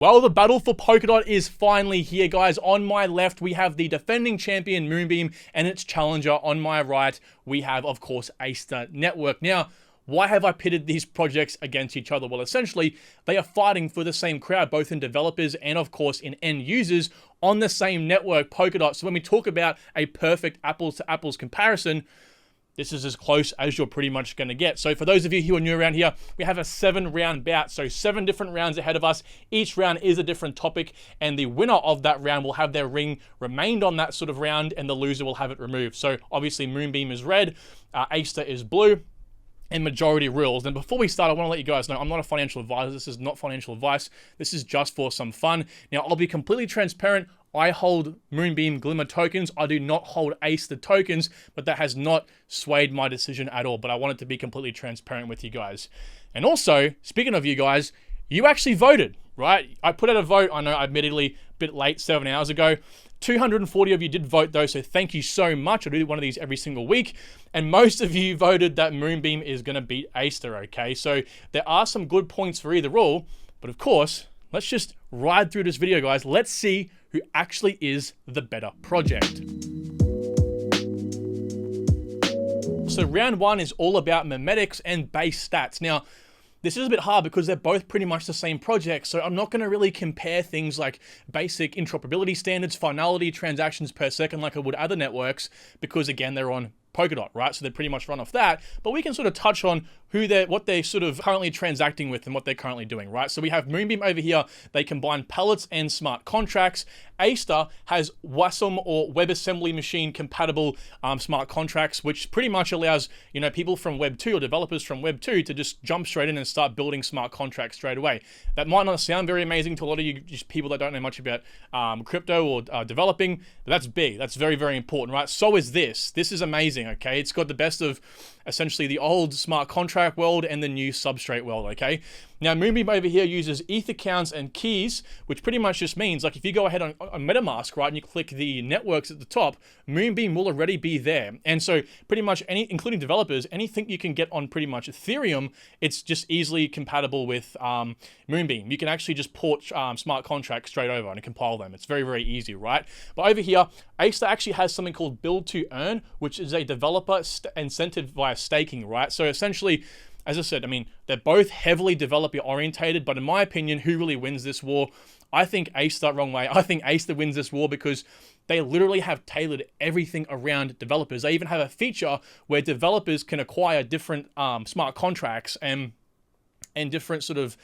Well, the battle for Polkadot is finally here, guys. On my left, we have the defending champion Moonbeam, and its challenger on my right, we have, of course, Astar Network. Now, why have I pitted these projects against each other? Well, essentially, they are fighting for the same crowd, both in developers and, of course, in end users on the same network, Polkadot. So when we talk about a perfect apples-to-apples comparison, this is as close as you're pretty much going to get. So for those of you who are new around here, we have a 7-round bout. So 7 different rounds ahead of us. Each round is a different topic, and the winner of that round will have their ring remained on that sort of round, and the loser will have it removed. So obviously Moonbeam is red, Astar is blue, and majority rules. And before we start, I want to let you guys know I'm not a financial advisor. This is not financial advice. This is just for some fun. Now, I'll be completely transparent. I hold Moonbeam Glimmer tokens. I do not hold Astar tokens, but that has not swayed my decision at all. But I wanted to be completely transparent with you guys. And also, speaking of you guys, you actually voted, right? I put out a vote. I know, admittedly, a bit late, 7 hours ago. 240 of you did vote though, so thank you so much. I do one of these every single week. And most of you voted that Moonbeam is going to beat Astar, okay? So there are some good points for either rule, but of course, let's just ride through this video, guys. Let's see who actually is the better project. So round one is all about memetics and base stats. Now, this is a bit hard because they're both pretty much the same project, so I'm not going to really compare things like basic interoperability standards, finality, transactions per second like I would other networks, because again, they're on Polkadot, right? So they pretty much run off that, but we can sort of touch on what they're sort of currently transacting with and what they're currently doing, right? So we have Moonbeam over here. They combine pellets and smart contracts. Astar has WASM or WebAssembly machine compatible smart contracts, which pretty much allows, you know, people from Web 2 or developers from Web 2 to just jump straight in and start building smart contracts straight away. That might not sound very amazing to a lot of you just people that don't know much about crypto or developing, but that's big. That's very, very important, right? So is this. This is amazing, okay? It's got the best of essentially the old smart contract world and the new substrate world, okay? Now, Moonbeam over here uses ETH accounts and keys, which pretty much just means, like, if you go ahead on MetaMask, right, and you click the networks at the top, Moonbeam will already be there. And so pretty much including developers, anything you can get on pretty much Ethereum, it's just easily compatible with Moonbeam. You can actually just port smart contracts straight over and compile them. It's very, very easy, right? But over here, Astar actually has something called Build to Earn, which is a developer incentive via staking, right? So essentially, as I said, I mean, they're both heavily developer orientated, but in my opinion, who really wins this war? I think Astar, wrong way. I think Astar wins this war because they literally have tailored everything around developers. They even have a feature where developers can acquire different smart contracts and different sort of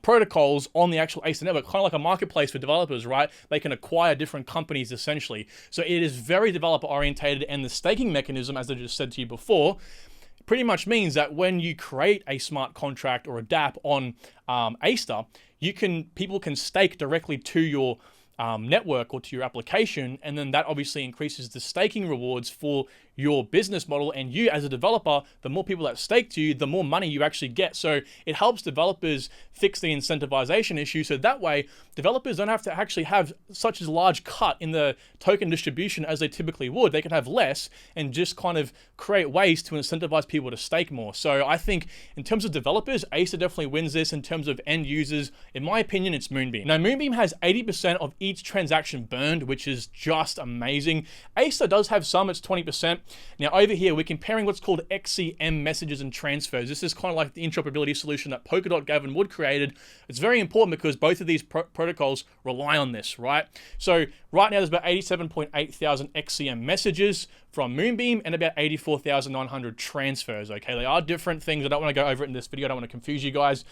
protocols on the actual Astar network, kind of like a marketplace for developers, right? They can acquire different companies essentially. So it is very developer orientated, and the staking mechanism, as I just said to you before, pretty much means that when you create a smart contract or a dApp on Astar, people can stake directly to your network or to your application, and then that obviously increases the staking rewards for your business model. And you as a developer, the more people that stake to you, the more money you actually get. So it helps developers fix the incentivization issue, so that way developers don't have to actually have such a large cut in the token distribution as they typically would. They can have less and just kind of create ways to incentivize people to stake more. So I think in terms of developers, Astar definitely wins this. In terms of end users, in my opinion, it's Moonbeam. Now, Moonbeam has 80% of each transaction burned, which is just amazing. Astar does have some, it's 20%. Now over here, we're comparing what's called XCM messages and transfers. This is kind of like the interoperability solution that Polkadot Gavin Wood created. It's very important because both of these protocols rely on this, right? So right now there's about 87.8 thousand XCM messages from Moonbeam and about 84,900 transfers, okay? They are different things. I don't want to go over it in this video. I don't want to confuse you guys.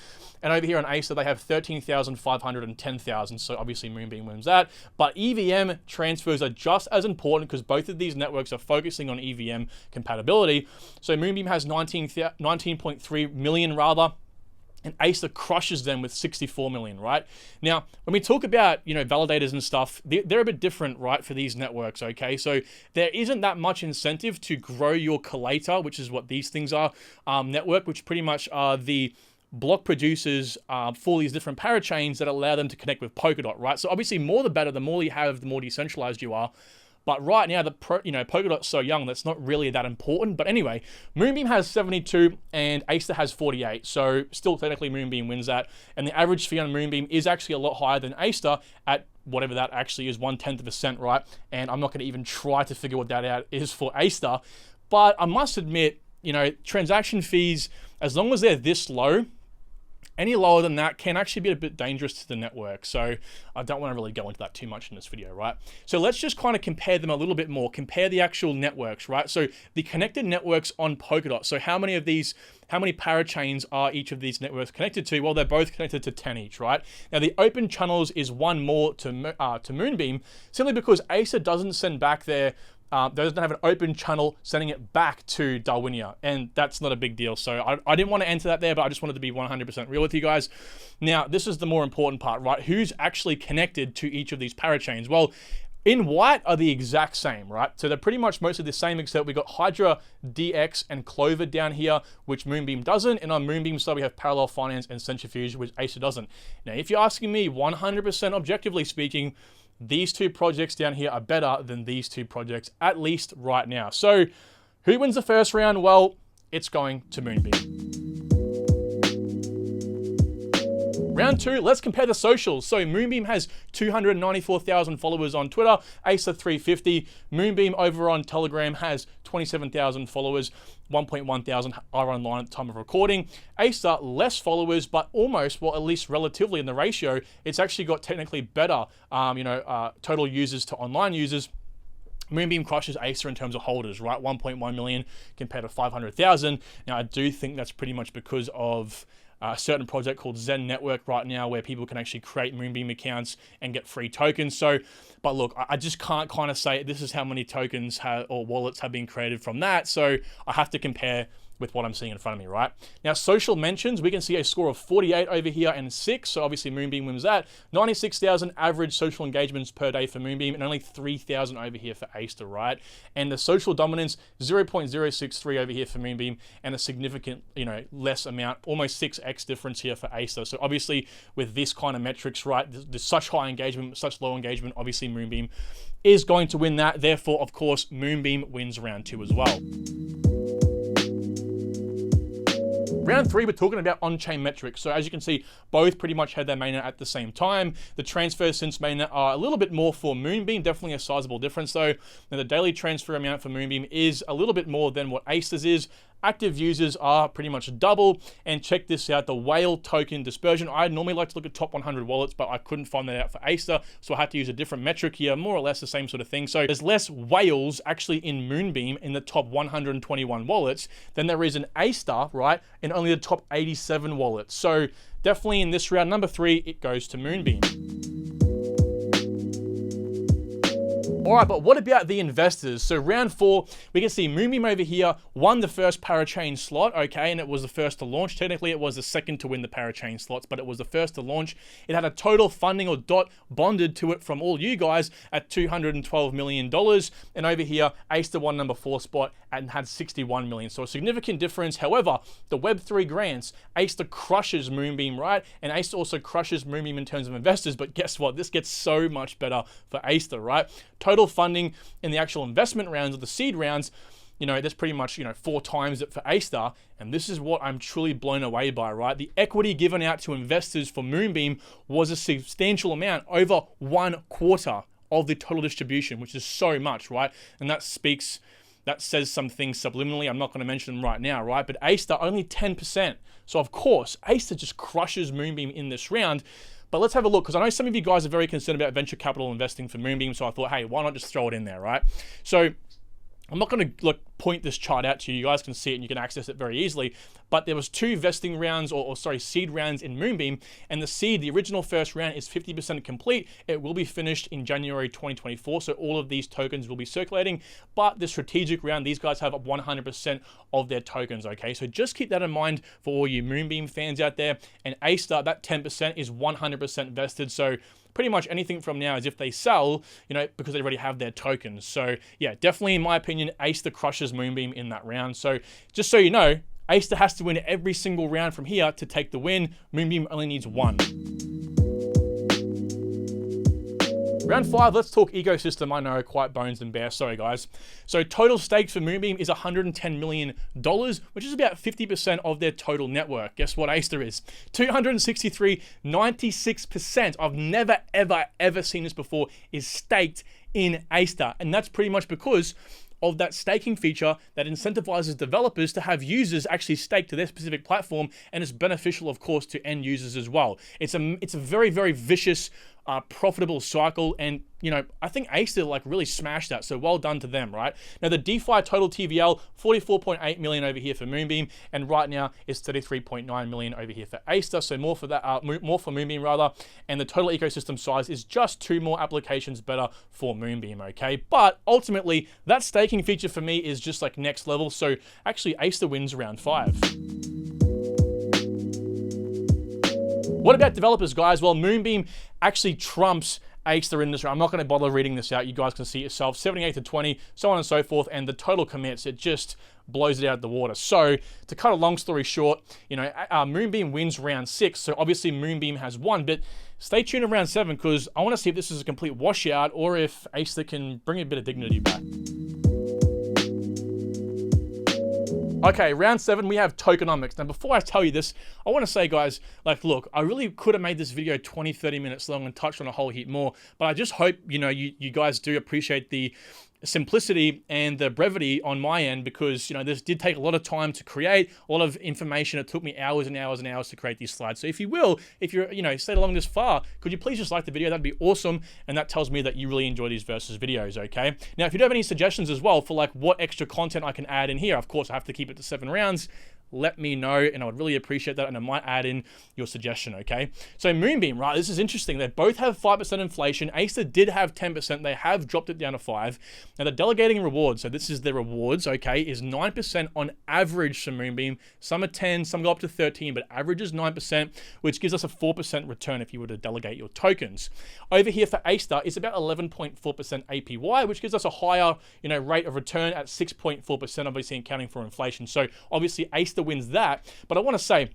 And over here on Astar, they have 13,500 and 10,000. So obviously Moonbeam wins that. But EVM transfers are just as important because both of these networks are focusing on EVM compatibility. So Moonbeam has 19.3 million rather, and Astar crushes them with 64 million, right? Now, when we talk about, you know, validators and stuff, they're a bit different, right, for these networks, okay? So there isn't that much incentive to grow your collator, which is what these things are, network, which pretty much are the block producers for these different parachains that allow them to connect with Polkadot, right? So obviously more the better, the more you have, the more decentralized you are. But right now, Polkadot's so young that's not really that important. But anyway, Moonbeam has 72 and Astar has 48. So still technically Moonbeam wins that. And the average fee on Moonbeam is actually a lot higher than Astar at whatever that actually is, 1/10%, right? And I'm not going to even try to figure what that out is for Astar. But I must admit, transaction fees, as long as they're this low, any lower than that can actually be a bit dangerous to the network. So I don't want to really go into that too much in this video, right? So let's just kind of compare them a little bit more, compare the actual networks, right? So the connected networks on Polkadot. So how many parachains are each of these networks connected to? Well, they're both connected to 10 each, right? Now the open channels is one more to Moonbeam, simply because Astar doesn't send back their doesn't have an open channel sending it back to Darwinia, and that's not a big deal. So I didn't want to enter that there, but I just wanted to be 100% real with you guys. Now, this is the more important part, right? Who's actually connected to each of these parachains? Well, in white are the exact same, right? So they're pretty much mostly the same, except we got Hydra, DX, and Clover down here, which Moonbeam doesn't. And on Moonbeam side, we have Parallel Finance and Centrifuge, which Astar doesn't. Now, if you're asking me 100% objectively speaking, these two projects down here are better than these two projects, at least right now. So who wins the first round? Well, it's going to Moonbeam. Round 2, let's compare the socials. So Moonbeam has 294,000 followers on Twitter, Astar 350. Moonbeam over on Telegram has 27,000 followers, 1.1 thousand are online at the time of recording. Astar, less followers, but almost, well, at least relatively in the ratio, it's actually got technically better, total users to online users. Moonbeam crushes Astar in terms of holders, right? 1.1 million compared to 500,000. Now, I do think that's pretty much because of a certain project called Zen Network right now, where people can actually create Moonbeam accounts and get free tokens. So, but look, I just can't kind of say this is how many tokens or wallets have been created from that. So I have to compare with what I'm seeing in front of me, right? Now, social mentions, we can see a score of 48 over here and 6. So obviously Moonbeam wins that. 96,000 average social engagements per day for Moonbeam and only 3,000 over here for Astar, right? And the social dominance, 0.063 over here for Moonbeam and a significant, less amount, almost 6x difference here for Astar. So obviously with this kind of metrics, right, there's such high engagement, such low engagement, obviously Moonbeam is going to win that. Therefore, of course, Moonbeam wins round 2 as well. Round 3, we're talking about on-chain metrics. So as you can see, both pretty much had their mainnet at the same time. The transfers since mainnet are a little bit more for Moonbeam, definitely a sizable difference though. Now the daily transfer amount for Moonbeam is a little bit more than what Astar's is. Active users are pretty much double. And check this out, the whale token dispersion. I normally like to look at top 100 wallets, but I couldn't find that out for Astar, so I had to use a different metric here, more or less the same sort of thing. So there's less whales actually in Moonbeam in the top 121 wallets than there is in Astar, right, in only the top 87 wallets. So definitely in this round, number 3, it goes to Moonbeam. All right, but what about the investors? So round 4, we can see Moonbeam over here won the first Parachain slot, okay, and it was the first to launch. Technically, it was the second to win the Parachain slots, but it was the first to launch. It had a total funding or DOT bonded to it from all you guys at $212 million. And over here, Astar won number 4 spot and had 61 million. So a significant difference. However, the Web3 grants, Astar crushes Moonbeam, right? And Astar also crushes Moonbeam in terms of investors, but guess what? This gets so much better for Astar, right? Total funding in the actual investment rounds or the seed rounds, there's pretty much, 4 times it for Astar. And this is what I'm truly blown away by, right? The equity given out to investors for Moonbeam was a substantial amount, over 1/4 of the total distribution, which is so much, right? And that says some things subliminally. I'm not going to mention them right now, right? But Astar only 10%. So of course, Astar just crushes Moonbeam in this round. But let's have a look, because I know some of you guys are very concerned about venture capital investing for Moonbeam, so I thought, hey, why not just throw it in there, right? So I'm not going to point this chart out to you. You guys can see it and you can access it very easily. But there was 2 vesting rounds, seed rounds in Moonbeam. And the original first round is 50% complete. It will be finished in January 2024. So all of these tokens will be circulating. But the strategic round, these guys have 100% of their tokens, okay? So just keep that in mind for all you Moonbeam fans out there. And Astar, that 10% is 100% vested. So pretty much anything from now is if they sell, because they already have their tokens. So yeah, definitely in my opinion, Astar crushes Moonbeam in that round. So just so you know, Astar has to win every single round from here to take the win. Moonbeam only needs 1. Round 5, let's talk ecosystem. I know, quite bones and bare, sorry guys. So total stakes for Moonbeam is $110 million, which is about 50% of their total network. Guess what Astar is? 263, 96%. I've never, ever seen this before, is staked in Astar. And that's pretty much because of that staking feature that incentivizes developers to have users actually stake to their specific platform, and it's beneficial, of course, to end users as well. It's a very, very vicious, profitable cycle, and I think Astar like really smashed that, so well done to them, right? Now the DeFi total TVL, 44.8 million over here for Moonbeam, and right now it's 33.9 million over here for Astar, so more for that, more for Moonbeam rather, and the total ecosystem size is just 2 more applications better for Moonbeam, okay? But ultimately, that staking feature for me is just like next level, so actually Astar wins round 5. What about developers, guys? Well, Moonbeam actually trumps Astar in this round. I'm not going to bother reading this out. You guys can see it yourself. 78 to 20, so on and so forth. And the total commits, it just blows it out of the water. So to cut a long story short, Moonbeam wins round 6. So obviously Moonbeam has won, but stay tuned around 7 because I want to see if this is a complete washout or if Astar can bring a bit of dignity back. Okay, round 7, we have Tokeomics. Now, before I tell you this, I want to say, guys, like, look, I really could have made this video 20, 30 minutes long and touched on a whole heap more, but I just hope, you guys do appreciate the simplicity and the brevity on my end, because this did take a lot of time to create, a lot of information. It took me hours and hours and hours to create these slides. So if you're stayed along this far, could you please just like the video? That'd be awesome, and that tells me that you really enjoy these versus videos. Okay, now if you do have any suggestions as well for like what extra content I can add in here, of course I have to keep it to 7 rounds, let me know, and I would really appreciate that, and I might add in your suggestion, okay? So Moonbeam, right, this is interesting. They both have 5% inflation. Astar did have 10%. They have dropped it down to 5. Now, the delegating rewards, so this is their rewards, okay, is 9% on average for Moonbeam. Some are 10, some go up to 13, but average is 9%, which gives us a 4% return if you were to delegate your tokens. Over here for Astar, it's about 11.4% APY, which gives us a higher, rate of return at 6.4%, obviously accounting for inflation. So obviously Astar wins that, but I want to say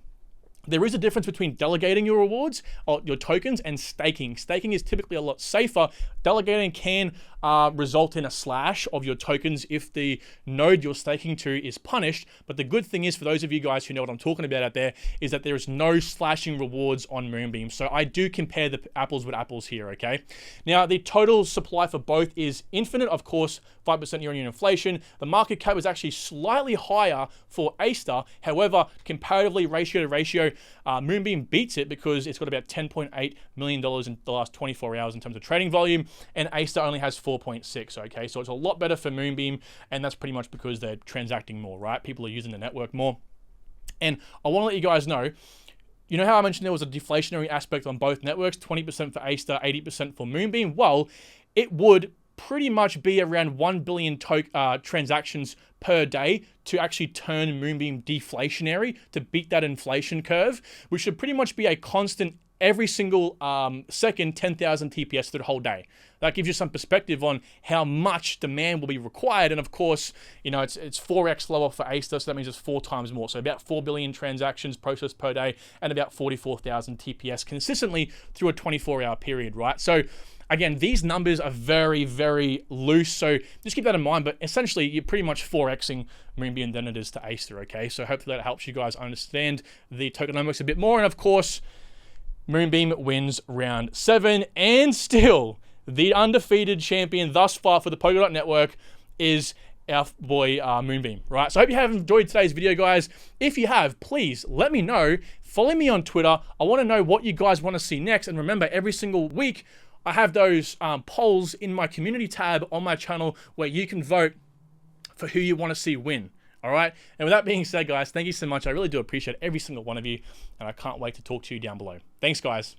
there is a difference between delegating your rewards or your tokens and staking. Staking is typically a lot safer. Delegating can result in a slash of your tokens if the node you're staking to is punished. But the good thing is, for those of you guys who know what I'm talking about out there, is that there is no slashing rewards on Moonbeam. So I do compare the apples with apples here, okay? Now, the total supply for both is infinite, of course, 5% year-on-year inflation. The market cap is actually slightly higher for Astar. However, comparatively, ratio to ratio, Moonbeam beats it because it's got about $10.8 million in the last 24 hours in terms of trading volume, and Astar only has 4.6, okay? So it's a lot better for Moonbeam, and that's pretty much because they're transacting more, right? People are using the network more. And I want to let you guys know, you know how I mentioned there was a deflationary aspect on both networks, 20% for Astar, 80% for Moonbeam? Well, it would pretty much be around 1 billion transactions per day to actually turn Moonbeam deflationary, to beat that inflation curve, which should pretty much be a constant every single second, 10,000 TPS through the whole day. That gives you some perspective on how much demand will be required. And of course, it's 4x lower for Astar, so that means it's 4 times more. So about 4 billion transactions processed per day and about 44,000 TPS consistently through a 24-hour period, right? So again, these numbers are very, very loose, so just keep that in mind, but essentially you're pretty much 4xing Moonbeam than it is to Astar, okay? So hopefully that helps you guys understand the tokenomics a bit more, and of course, Moonbeam wins round 7, and still, the undefeated champion thus far for the Polkadot network is our boy Moonbeam, right? So I hope you have enjoyed today's video, guys. If you have, please let me know. Follow me on Twitter. I want to know what you guys want to see next, and remember, every single week, I have those polls in my community tab on my channel where you can vote for who you want to see win. All right. And with that being said, guys, thank you so much. I really do appreciate every single one of you, and I can't wait to talk to you down below. Thanks, guys.